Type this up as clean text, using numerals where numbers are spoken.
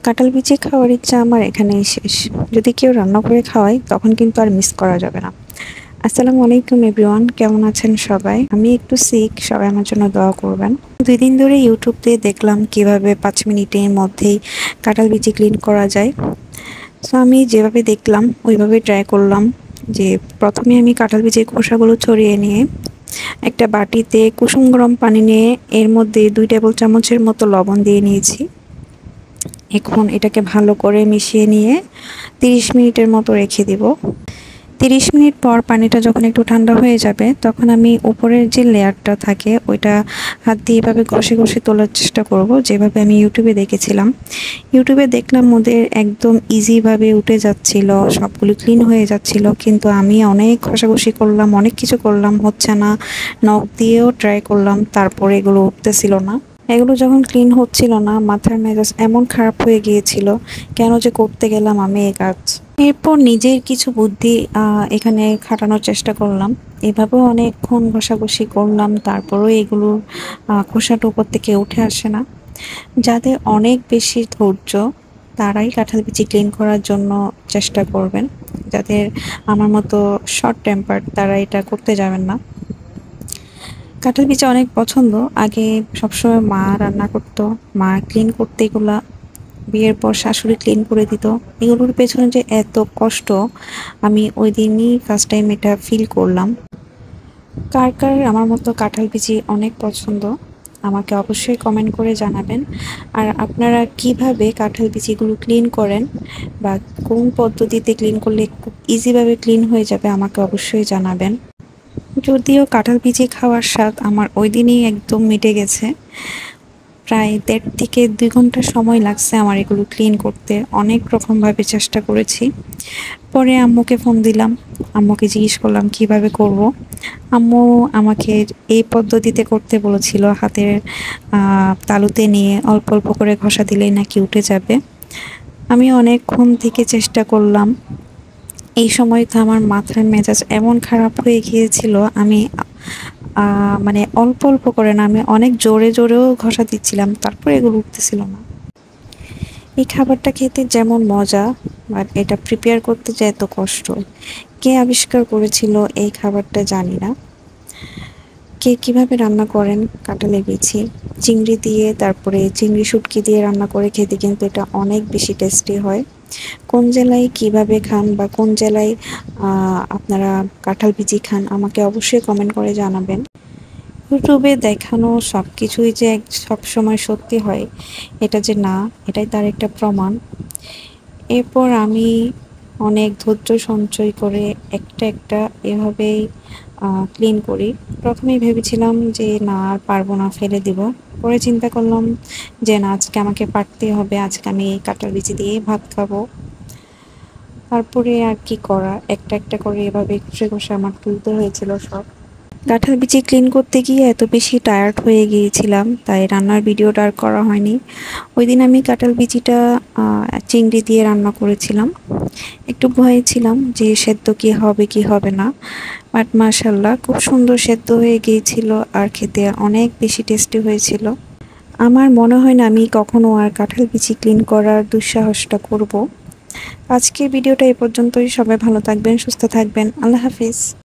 কাঁঠাল বিচি খাওয়ার ইচ্ছা আমার এখানেই শেষ। যদি কেউ রান্না করে খাওয়ায় তখন কিন্তু আর মিস করা যাবে না। আসসালামু আলাইকুম এভরিওয়ান, কেমন আছেন সবাই? আমি একটু সিক, সবাই আমার জন্য দোয়া করবেন। 2 দিন ধরে ইউটিউব দিয়ে দেখলাম কিভাবে 5 মিনিটের মধ্যেই কাঁঠাল বিচি ক্লিন করা যায়। সো আমি যেভাবে দেখলাম ওইভাবে ট্রাই করলাম। যে প্রথমে আমি কাঁঠাল বিচির খোসাগুলো ছড়িয়ে নিয়ে একটা বাটিতে কুসুম গরম পানি নিয়ে এর মধ্যে 2 টেবিল চামচের মতো লবণ দিয়ে নিয়েছি। এখন এটাকে ভালো করে মিশিয়ে নিয়ে 30 মিনিটের মতো রেখে দিব। 30 মিনিট পর পানিটা যখন একটু ঠান্ডা হয়ে যাবে তখন আমি উপরের যে লেয়ারটা থাকে ওইটা হাত দিয়ে এভাবে ঘষে ঘষে তোলার চেষ্টা করব, যেভাবে আমি ইউটিউবে দেখেছিলাম। ইউটিউবে দেখলাম ওদের একদম ইজিভাবে উঠে যাচ্ছিল, সবগুলো ক্লিন হয়ে যাচ্ছিল, কিন্তু আমি অনেক ঘষাঘষি করলাম, অনেক কিছু করলাম, হচ্ছে না। নখ দিয়েও ট্রাই করলাম, তারপরে এগুলো উঠতেছিল না। এগুলো যখন ক্লিন হচ্ছিল না, মাথার মেজাজ এমন খারাপ হয়ে গিয়েছিল, কেন যে করতে গেলাম আমি এই কাজ। এরপর নিজের কিছু বুদ্ধি এখানে খাটানোর চেষ্টা করলাম। এভাবেও অনেকক্ষণ ঘষাঘষি করলাম, তারপরেও এগুলোর খোসাটা উপর থেকে উঠে আসে না। যাদের অনেক বেশি ধৈর্য তারাই কাঁঠাল বিচি ক্লিন করার জন্য চেষ্টা করবেন। যাদের আমার মতো শর্ট টেম্পার তারা এটা করতে যাবেন না। কাঁঠাল বিচি অনেক পছন্দ। আগে সবসময় মা রান্না করতো, মা ক্লিন করতে এগুলা, বিয়ের পর শাশুড়ি ক্লিন করে দিত। এগুলোর পেছনে যে এত কষ্ট আমি ওই দিনই ফার্স্ট টাইম এটা ফিল করলাম। কার কার আমার মতো কাঁঠাল বিচি অনেক পছন্দ আমাকে অবশ্যই কমেন্ট করে জানাবেন। আর আপনারা কিভাবে কাঁঠাল বিচিগুলো ক্লিন করেন বা কোন পদ্ধতিতে ক্লিন করলে খুব ইজিভাবে ক্লিন হয়ে যাবে আমাকে অবশ্যই জানাবেন। যদিও কাঁঠাল বিচি খাওয়ার স্বাদ আমার ওই দিনই একদম মিটে গেছে। প্রায় 1.5 থেকে 2 ঘন্টা সময় লাগছে আমার এগুলো ক্লিন করতে। অনেক রকমভাবে চেষ্টা করেছি। পরে আম্মুকে ফোন দিলাম, আম্মুকে জিজ্ঞেস করলাম কিভাবে করব। আম্মু আমাকে এই পদ্ধতিতে করতে বলেছিল, হাতের তালুতে নিয়ে অল্প অল্প করে ঘষা দিলেই নাকি উঠে যাবে। আমি অনেকক্ষণ থেকে চেষ্টা করলাম। এই সময় তো আমার মাথার মেজাজ এমন খারাপ হয়ে গিয়েছিল, আমি মানে অল্প অল্প করে না, আমি অনেক জোরে জোরেও ঘষা দিচ্ছিলাম, তারপরে এগুলো উঠতেছিল না। এই খাবারটা খেতে যেমন মজা, বাট এটা প্রিপেয়ার করতে যে এত কষ্ট। কে আবিষ্কার করেছিল এই খাবারটা জানি না। কে কিভাবে রান্না করেন কাঁঠালের বিচি চিংড়ি দিয়ে, তারপরে চিংড়ি শুটকি দিয়ে রান্না করে খেতে কিন্তু এটা অনেক বেশি টেস্টি হয়। কোন জেলায় কিভাবে খান বা কোন জেলায় আপনারা কাঁঠাল বিচি খান আমাকে অবশ্যই কমেন্ট করে জানাবেন। ইউটিউবে দেখানো সব কিছুই যে সবসময় সত্যি হয় এটা যে না, এটাই তার একটা প্রমাণ। এরপর আমি অনেক ধৈর্য সঞ্চয় করে একটা একটা এভাবেই ক্লিন করি। প্রথমেই ভেবেছিলাম যে না আর পারবো না, ফেলে দিব। পরে চিন্তা করলাম যে না, আজকে আমাকে পারতেই হবে, আজকে আমি এই কাঁঠাল বিচি দিয়ে ভাত খাবো। তারপরে আর কি করা, একটা একটা করে এভাবে ঘষে ঘষে আমার তুলতে হয়েছিল সব। কাঁঠাল বিচি ক্লিন করতে গিয়ে এত বেশি টায়ার্ড হয়ে গিয়েছিলাম, তাই রান্নার ভিডিওটা আর করা হয়নি। ওই দিন আমি কাঁঠাল বিচিটা চিংড়ি দিয়ে রান্না করেছিলাম। একটু ভয়ে ছিলাম যে সেদ্ধ কি হবে কি হবে না, বাট মাশাআল্লাহ খুব সুন্দর সেদ্ধ হয়ে গিয়েছিল আর খেতে অনেক বেশি টেস্টি হয়েছিল। আমার মনে হয় না আমি কখনো আর কাঁঠাল বিচি ক্লিন করার দুঃসাহসটা করব। আজকের ভিডিওটা এই পর্যন্তই। সবাই ভালো থাকবেন, সুস্থ থাকবেন। আল্লাহ হাফিজ।